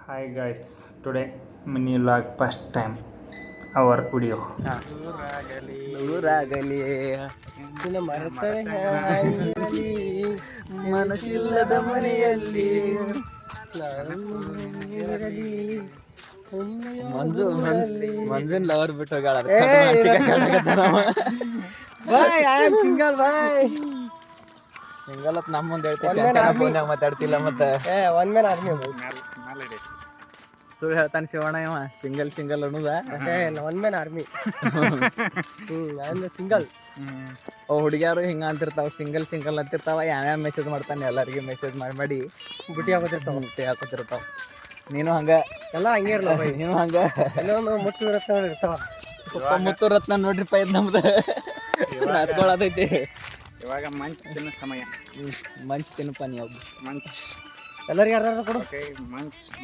Hi guys, today mini vlog first time our video. ದೂರಾಗಲಿ ನಿನ್ನ ಮರೆತರೆ ಹಾಗಿರಲಿ ಮನಸ್ಸಿಲ್ಲದ ಮನೆಯಲ್ಲಿ ಇರಲಿ. ಮಂಜುನ್ ಲವರ್ ಬಿಟ್ಟು ಹೋಗಾಳ ಸಿಂಗಲ್ ಬಾಯ್ ಸಿಂಗಲ್ ಅತ್ ನಮ್ಮ ಮುಂದೆ ಹೇಳ್ತೀನಿ ಮಾತಾಡ್ತಿಲ್ಲ ಮತ್ತೆ ಒನ್ ಮ್ಯಾನ್ ಆರ್ಮಿ ಸುಳ್ಳು ಹೇಳ್ತಾನೆ ಶಿವಣ್ಣ ಇವ ಸಿಂಗಲ್ ಅನ್ನೋದ ಒನ್ ಮ್ಯಾನ್ ಆರ್ಮಿ ಸಿಂಗಲ್ ಹುಡುಗಿಯಾರು ಹಿಂಗ ಅಂತಿರ್ತಾವ ಸಿಂಗಲ್ ಅಂತಿರ್ತಾವ ಯಾವ್ಯಾವ ಮೆಸೇಜ್ ಮಾಡ್ತಾನೆ ಎಲ್ಲರಿಗೆ ಮೆಸೇಜ್ ಮಾಡಿ ಬುಟ್ಟಿ ಹಾಕೋತಿರ್ತಾವ ನೀನು ಹಂಗ ಎಲ್ಲ ಹಂಗೆ ಇರಲ್ಲ ನೀನು ಹಂಗ ಎಲ್ಲೊಂದು ಮುತ್ತು ರತ್ನ ಇರ್ತಾವ ಮುತ್ತು ರತ್ನ ನೋಡ್ರಿಪ್ಪ ಇದು ನಮ್ದು ಹತ್ಕೊಳತೈತಿ ಇವಾಗ ಮಂಚ್ ತಿನ್ನೋ ಸಮಯ. ಮಂಚ್ ತಿನ್ನಪ್ಪ ನೀವು ಮಂಚ್ ಎಲ್ಲರಿಗೆ ಅರ್ಧ ಕೊಡು.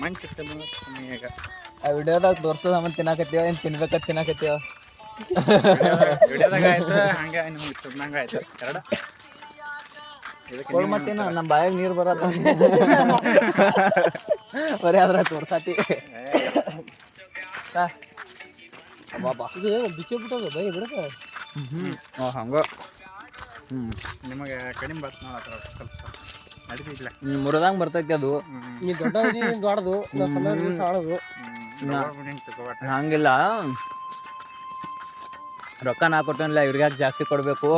ಮಂಚ್ ತಿನ್ನೋ ಸಮಯ ಈಗ. ಆ ವಿಡಿಯೋದಾಗ ತೋರ್ಸೋದ ಮತ್ತೆ ತಿನ್ನಾಕತ್ತೀವ ಏನು ತಿನ್ಬೇಕಂತ ತಿನ್ನಾಕತ್ತೀವ ವಿಡಿಯೋದಾಗ ಆಯ್ತು ಹಂಗೆ ನಿಮ್ಗೆ ತಿನ್ನಂಗೆ ಆಯ್ತು ಎರಡು ಕೊಡು ಮತ್ತೇನು ನಮ್ಮ ಬಾಯಾಗ ನೀರು ಬರತ್ತ ಬರೀ ಅದ್ರ ತೋರ್ಸಾತಿ ಬಾಬಾ ಇದು ಬಿಚ್ಚಿ ಬಿಟ್ಟೋದು ಬೈ ಬಿಡಕ ಹಂಗ ನಿಮಗೆ ಕಡಿಮೆ ಬರ್ತ ನೋಡ ಸ್ವಲ್ಪ ನಡೀತಿಲ್ಲ ಮುರಿದಂಗೆ ಬರ್ತೈತಿ ಅದು ನೀ ದೊಡ್ಡದು ಸಾಳದು ಹಂಗಿಲ್ಲ ರೊಕ್ಕ ನಾ ಕೊಟ್ಟಿಲ್ಲ ಇವ್ರಿಗೆ ಜಾಸ್ತಿ ಕೊಡ್ಬೇಕು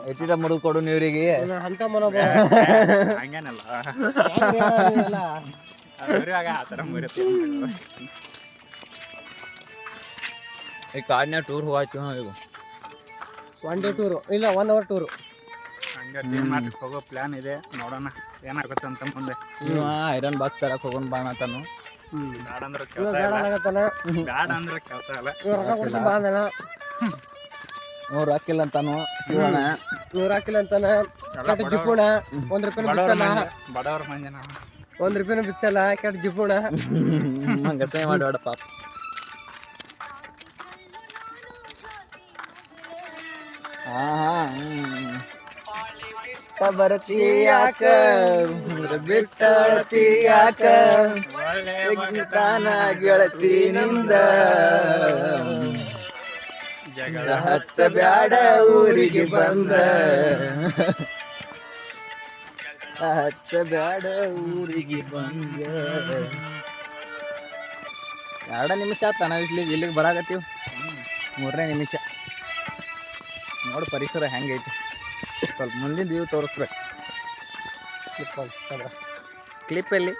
ಹೆಚ್ಚಿದ ಮುರಿದು ಕೊಡು ಇವ್ರಿಗೆ ಅಂತ ಹಂಗೇನಲ್ಲ ಆ ಥರ ಈ ಕಾಡಿನ ಟೂರ್ ಹೋಗಾಯ್ತು ಇದು ಒನ್ ಡೇ ಟೂರು ಇಲ್ಲ 1 hour ಟೂರು ಹಂಗೆ ಟೀಮ್ ಮಾಡ್ಲಿಕ್ಕೆ ಹೋಗೋ ಪ್ಲ್ಯಾನ್ ಇದೆ ನೋಡೋಣ ಏನಾಗುತ್ತೆ ಅಂತ ಮುಂದೆ. ಐರನ್ ಬಾಕ್ಸ್ ತರಕ್ ಹೋಗೋಣ ಬಾಣ ಅಂತಾನು ಬ್ಯಾಡ ಅಂದ್ರೆ ಕೆಲಸ ಇಲ್ಲ ನೂರು ಹಾಕಿಲ್ಲ ಅಂತಾನು ಶಿವಣ್ಣ 100 ಹಾಕಿಲ್ಲ ಅಂತಾನ ಜಿಪುಣ ₹1 ಬಿಚ್ಚಲ್ಲ ಬಡವ್ರ ಮಂದಿ ನಾವು ₹1 ಬಿಚ್ಚಲ್ಲ ಕೆಟ್ಟ ಜಿಪುಣ ಹಂಗ ಸೇ ಮಾಡಬೇಡ ಪಾಪ. ಬರ್ತೀಯಾಕ ಬಿಟ್ಟತೀಯಾಕ ತಾನ ಗೆಳತಿನಿಂದ ಜಗಳ ಹಚ್ಚ ಬ್ಯಾಡ ಊರಿಗೆ ಬಂದ ಹಚ್ಚ ಬ್ಯಾಡ ಊರಿಗೆ ಬಂದ 2 ನಿಮಿಷ ಆತ ಇಲ್ಲಿಗೆ ಬರಾಕತ್ತೀವಿ 3ನೇ ನಿಮಿಷ ನೋಡು ಪರಿಸರ ಹೆಂಗೈತಿ ಸ್ವಲ್ಪ ಮುಂದಿನ ವ್ಯೂ ತೋರಿಸ್ಬೇಕು ಕ್ಲಿಪ್ಪಲ್ಲಿ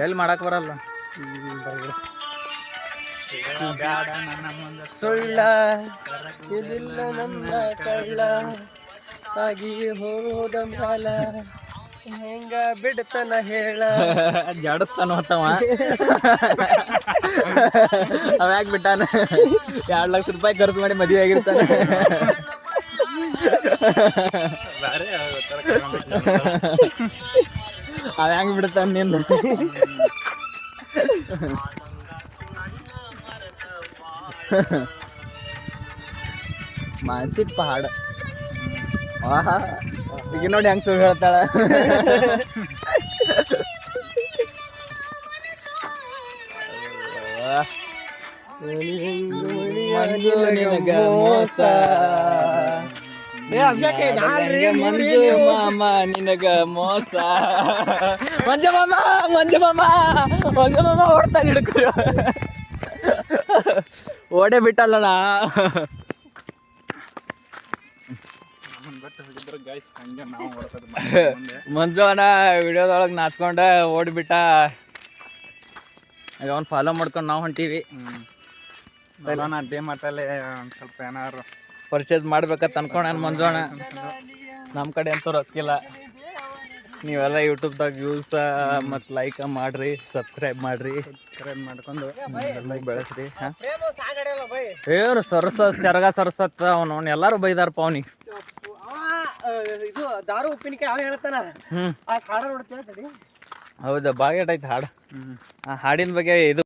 ಎಲ್ಲಿ ಮಾಡಕ್ಕೆ ಬರಲ್ಲ ಸುಳ್ಳ ಇದಿಲ್ಲ ನನ್ನ ಕಳ್ಳ ಆಗಿ ಹೋದ ಮ್ಯಾಲ ಹೆಂಗ ಬಿಡ್ತಾನ ಹೇಳ ಜಾಡಿಸ್ತಾನ ಹೊತ್ತವ ಅವ್ಯಾಕೆ ಬಿಟ್ಟಾನ ₹2,00,000 ಖರ್ಚು ಮಾಡಿ ಮದುವೆ ಆಗಿರ್ತಾನೆ ಅವ ಹೆಂಗ್ ಬಿಡ್ತಾನ ನಿಂದ ಮಾನಸಿಕ ಪಹಾಡ ಈಗ ನೋಡಿ ಹೆಂಗ್ ಸುಳ್ಳು ಹೇಳ್ತಾಳ ನಿನಗ ಮೋಸ ಮಂಜು ಮಾಮ ನಿನಗ ಮೋಸ ಮಂಜು ಮಾಮ ಓಡ್ತಾನೆ ಹಿಡ್ಕೊ ಓಡೇ ಬಿಟ್ಟಲ್ಲ ಮಂಜು ಅಣ್ಣ ವಿಡಿಯೋದೊಳಗೆ ನಾಚ್ಕೊಂಡ ಓಡಿಬಿಟ್ಟ ಈಗ ಅವ್ನು ಫಾಲೋ ಮಾಡ್ಕೊಂಡು ನಾವು ಹೊಂಟೀವಿ ಡಿಮಾರ್ಟಲ್ಲಿ ಒಂದು ಸ್ವಲ್ಪ ಏನಾದ್ರು ಪರ್ಚೇಸ್ ಮಾಡ್ಬೇಕಂತ ಅನ್ಕೊಂಡ ಮಂಜು ಅಣ್ಣ ನಮ್ಮ ಕಡೆ ಅಂತೂ ರೊಕ್ಕಿಲ್ಲ ನೀವೆಲ್ಲ ಯೂಟ್ಯೂಬ್ದಾಗ ಯೂಸ್ ಮತ್ತು ಲೈಕ್ ಮಾಡಿರಿ ಸಬ್ಸ್ಕ್ರೈಬ್ ಮಾಡ್ಕೊಂಡು ಬೆಳೆಸ್ರಿ ಹಾಂ ಏನು ಸೆರಗ ಸರಸತ್ತ ಅವನು ಎಲ್ಲರೂ ಬೈದಾರಪ್ಪ ಅವನಿಗೆ ಇದು ದಾರು ಉಪ್ಪಿನಕಾಯಿ ಅವ ಹೇಳ್ತಾನ ಆ ಹಾಡ ನೋಡ್ತೀಯ ಹೌದಾ ಬಾಗೇಟ್ ಐತೆ ಹಾಡು ಆ ಹಾಡಿನ ಬಗ್ಗೆ ಇದು